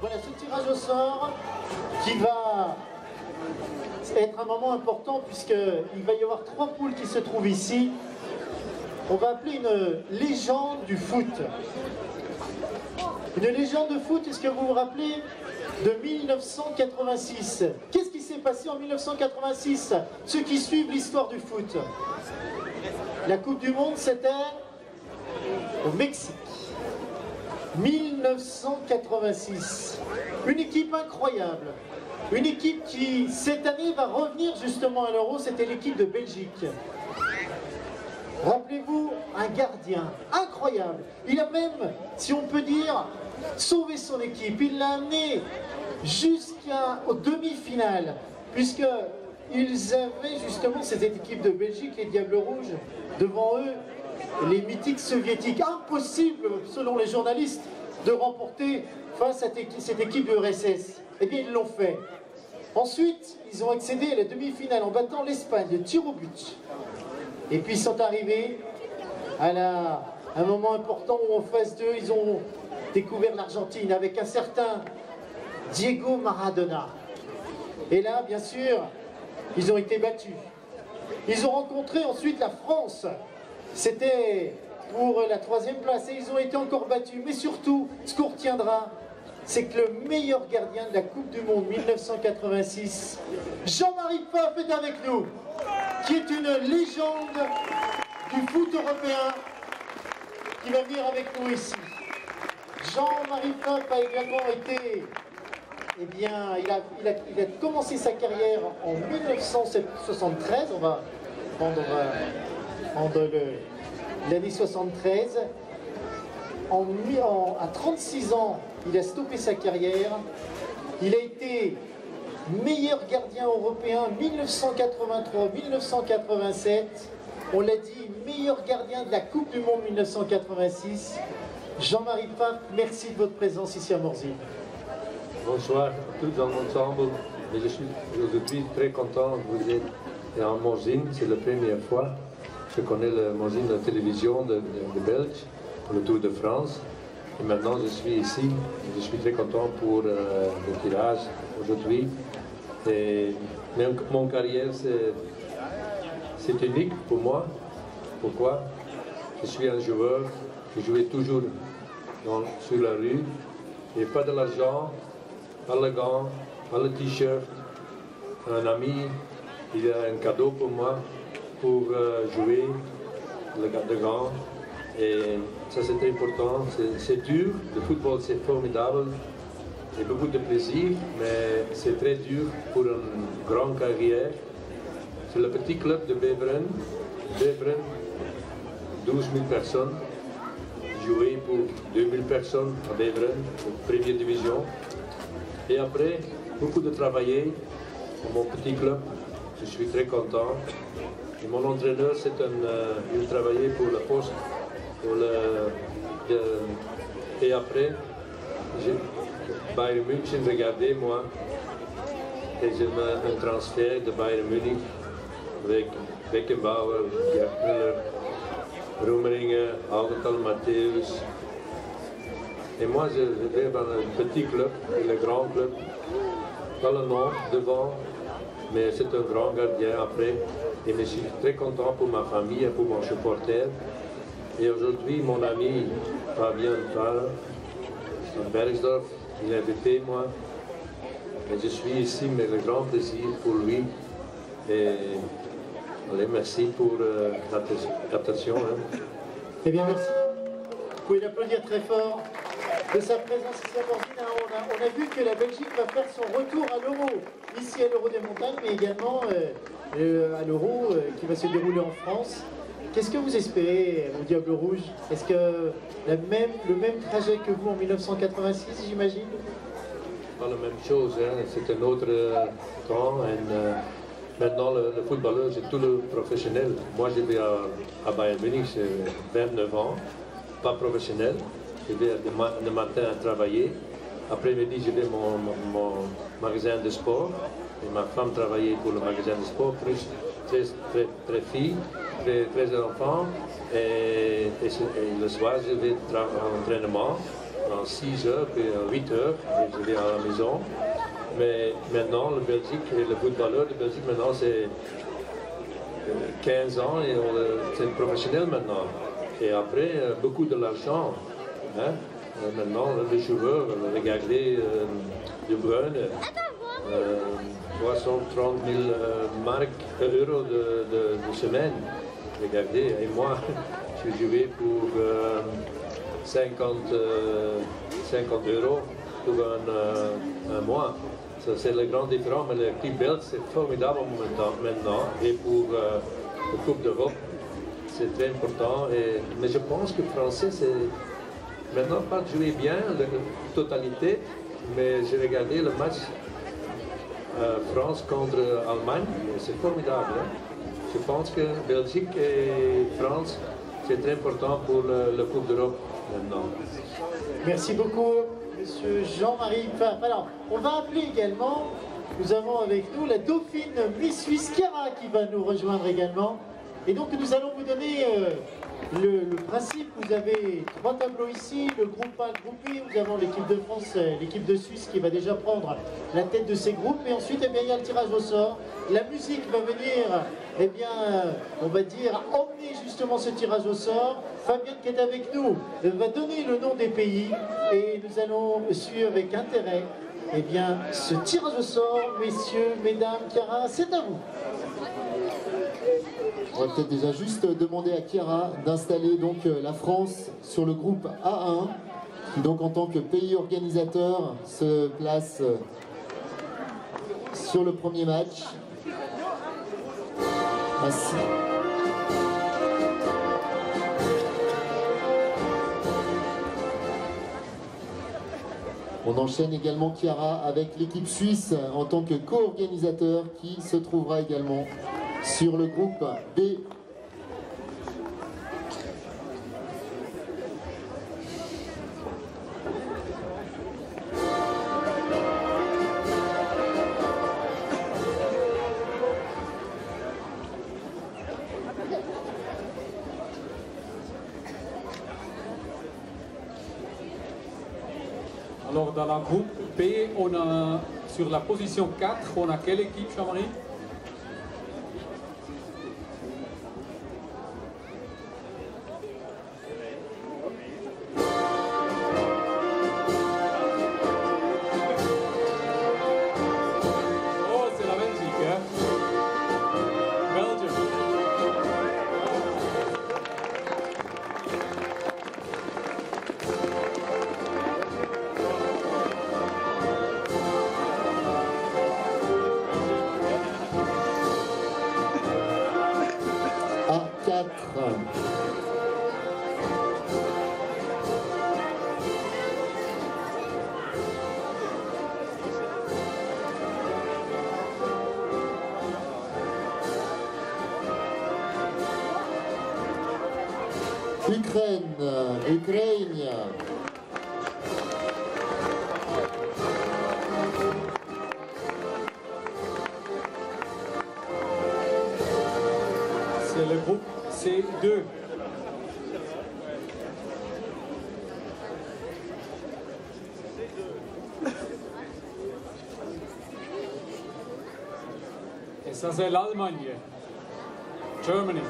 Voilà ce tirage au sort qui va être un moment important puisqu'il va y avoir 3 poules qui se trouvent ici. On va appeler une légende du foot. Une légende de foot, est-ce que vous vous rappelez de 1986? Qu'est-ce qui s'est passé en 1986? Ceux qui suivent l'histoire du foot. La Coupe du Monde, c'était au Mexique. 1986. Une équipe incroyable. Une équipe qui, cette année, va revenir justement à l'Euro, c'était l'équipe de Belgique. Rappelez-vous, un gardien incroyable. Il a même, si on peut dire, sauvé son équipe. Il l'a amené jusqu'aux demi-finales, puisqu'ils avaient justement cette équipe de Belgique, les Diables Rouges, devant eux, les mythiques soviétiques. Impossible, selon les journalistes, de remporter face à cette équipe de l'URSS. Eh bien, ils l'ont fait. Ensuite, ils ont accédé à la demi-finale en battant l'Espagne de tir au but. Et puis, ils sont arrivés à un moment important où en phase 2, ils ont découvert l'Argentine avec un certain Diego Maradona. Et là, bien sûr, ils ont été battus. Ils ont rencontré ensuite la France. C'était pour la 3e place et ils ont été encore battus. Mais surtout, ce qu'on retiendra, c'est que le meilleur gardien de la Coupe du Monde 1986, Jean-Marie Pfaff est avec nous, qui est une légende du foot européen, qui va venir avec nous ici. Jean-Marie Pfaff a également été, eh bien, il a commencé sa carrière en 1973, on va prendre l'année 73. À 36 ans, il a stoppé sa carrière. Il a été meilleur gardien européen 1983-1987. On l'a dit, meilleur gardien de la Coupe du Monde 1986. Jean-Marie Pfaff, merci de votre présence ici à Morzine. Bonsoir à tous ensemble. Et je suis aujourd'hui très content de vous être à Morzine. C'est la première fois. Je connais le Morzine de la télévision de Belge, pour le Tour de France. Et maintenant, je suis ici. Je suis très content pour le tirage aujourd'hui. Mon carrière, c'est unique pour moi. Pourquoi? Je suis un joueur qui jouait toujours sur la rue. Et pas de l'argent, pas le gant, pas le t-shirt. Un ami, il a un cadeau pour moi pour jouer le gant. Et ça c'est important, c'est dur, le football c'est formidable, il y a beaucoup de plaisir, mais c'est très dur pour une grande carrière. C'est le petit club de Beveren, 12 000 personnes, joué pour 2 000 personnes à Beveren, première division. Et après, beaucoup de travailler pour mon petit club, je suis très content. Et mon entraîneur, il travaillait pour la poste. Et après, Bayern München regardait moi et j'ai un transfert de Bayern Munich avec Beckenbauer, Gerd Müller, Rummenigge, Augustin Matthäus. Et moi je vais dans un petit club, le grand club, pas le nom devant, mais c'est un grand gardien après. Et je suis très content pour ma famille et pour mon supporter. Et aujourd'hui, mon ami Fabien Fall, à Bergsdorf, il a invité moi. Et je suis ici, mais le grand plaisir pour lui. Et allez, merci pour l'attention. Eh bien, merci. Vous pouvez l'applaudir très fort de sa présence ici à Morzine. On a vu que la Belgique va faire son retour à l'Euro, ici à l'Euro des montagnes, mais également à l'Euro qui va se dérouler en France. Qu'est-ce que vous espérez au Diable Rouge? Est-ce que le même trajet que vous en 1986, j'imagine? Pas la même chose, hein. C'est un autre temps. Maintenant, le footballeur, c'est tout le professionnel. Moi, je vais à Bayern Munich, j'ai 29 ans, pas professionnel. Je vais le matin travailler. Après-midi, je vais à mon magasin de sport. Et ma femme travaillait pour le magasin de sport, plus 13 filles. 13 enfants et le soir je vais à l'entraînement pendant 6 heures, puis 8 heures, et je vais à la maison. Mais maintenant, le Belgique, et le footballeur de Belgique, maintenant, c'est 15 ans et c'est professionnel maintenant. Et après, beaucoup de l'argent. Hein? Maintenant, les joueurs, regardez De Bruyne, 330 000 euros de semaine. Regardez, et moi, je jouais pour 50 euros pour un mois. Ça, c'est le grand différence, mais l'équipe belge, c'est formidable maintenant. Et pour la Coupe d'Europe, c'est très important. Mais je pense que le Français, c'est maintenant pas jouer bien la totalité, mais j'ai regardé le match France contre Allemagne, c'est formidable. Hein? Je pense que Belgique et France, c'est très important pour la Coupe d'Europe maintenant. Merci beaucoup, Monsieur Jean-Marie Pfaff. Alors, on va appeler également, nous avons avec nous la dauphine Miss Suisse Chiara qui va nous rejoindre également. Et donc nous allons vous donner le principe. Vous avez 3 tableaux ici, le groupe A, le groupe B. Nous avons l'équipe de France, l'équipe de Suisse qui va déjà prendre la tête de ces groupes. Et ensuite, eh bien, il y a le tirage au sort. La musique va venir, eh bien, on va dire, emmener justement ce tirage au sort. Fabienne qui est avec nous va donner le nom des pays. Et nous allons suivre avec intérêt, eh bien, ce tirage au sort. Messieurs, mesdames, Chiara, c'est à vous. On va peut-être déjà juste demander à Chiara d'installer donc la France sur le groupe A1, qui donc en tant que pays organisateur se place sur le premier match. Merci. On enchaîne également Chiara avec l'équipe suisse en tant que co-organisateur qui se trouvera également sur le groupe B. Alors dans la groupe B, on a sur la position 4, on a quelle équipe, Jean-Marie? Ukraine. C'est le groupe C2. Et ça c'est l'Allemagne. Germany.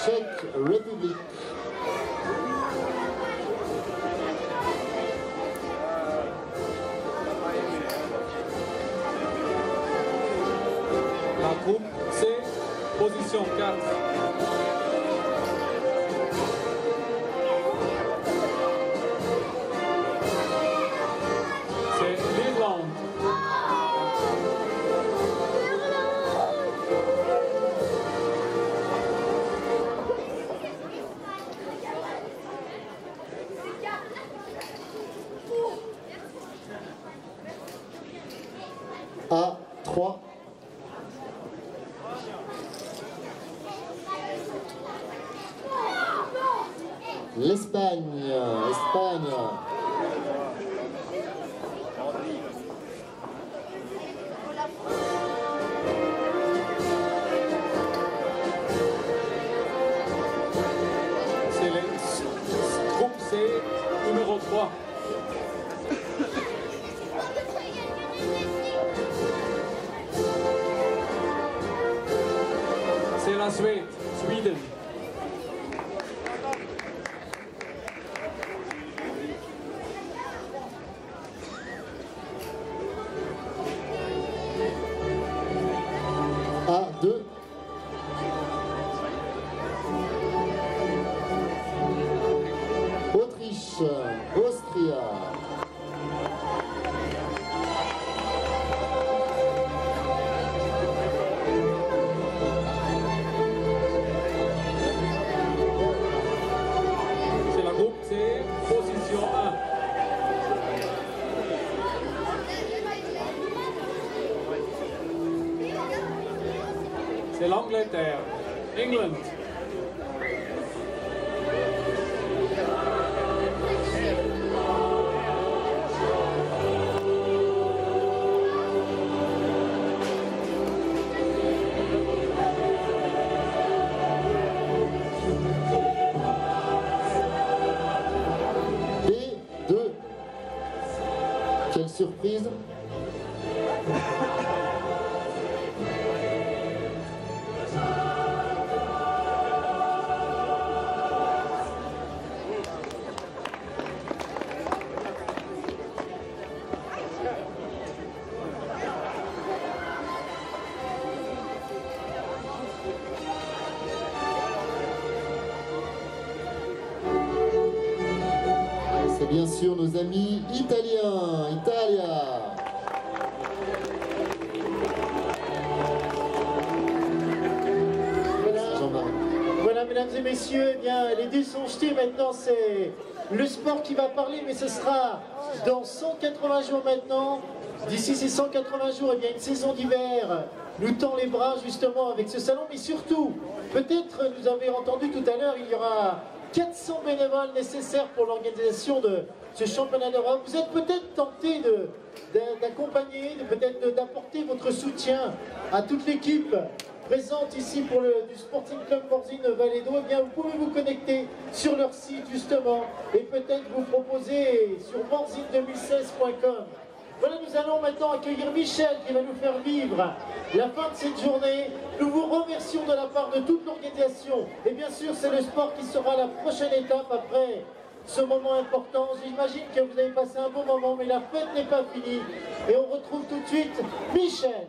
Czech Republic. La groupe C, position 4. C'est l'Irlande. A3. l'Espagne. Espagne. C'est le groupe C, numéro 3. C'est la Suède, Sweden. A2. Autriche, Austria. C'est la groupe C, position 1. C'est l'Angleterre, England. B2. Quelle surprise! C'est bien sûr nos amis italiens. Italia. Jean-Marie. Voilà, mesdames et messieurs, eh bien, les dés sont jetés. Maintenant, c'est le sport qui va parler, mais ce sera dans 180 jours maintenant. D'ici ces 180 jours, eh bien, une saison d'hiver nous tend les bras justement avec ce salon. Mais surtout, peut-être, vous avez entendu tout à l'heure, il y aura 400 bénévoles nécessaires pour l'organisation de ce championnat d'Europe. Vous êtes peut-être tenté d'accompagner, peut-être d'apporter votre soutien à toute l'équipe présente ici pour du Sporting Club Morzine Vallée d'Eau. Eh bien, vous pouvez vous connecter sur leur site justement et peut-être vous proposer sur morzine2016.com. Voilà, nous allons maintenant accueillir Michel qui va nous faire vivre la fin de cette journée. Nous vous remercions de la part de toute l'organisation. Et bien sûr, c'est le sport qui sera la prochaine étape après ce moment important. J'imagine que vous avez passé un bon moment, mais la fête n'est pas finie. Et on retrouve tout de suite Michel.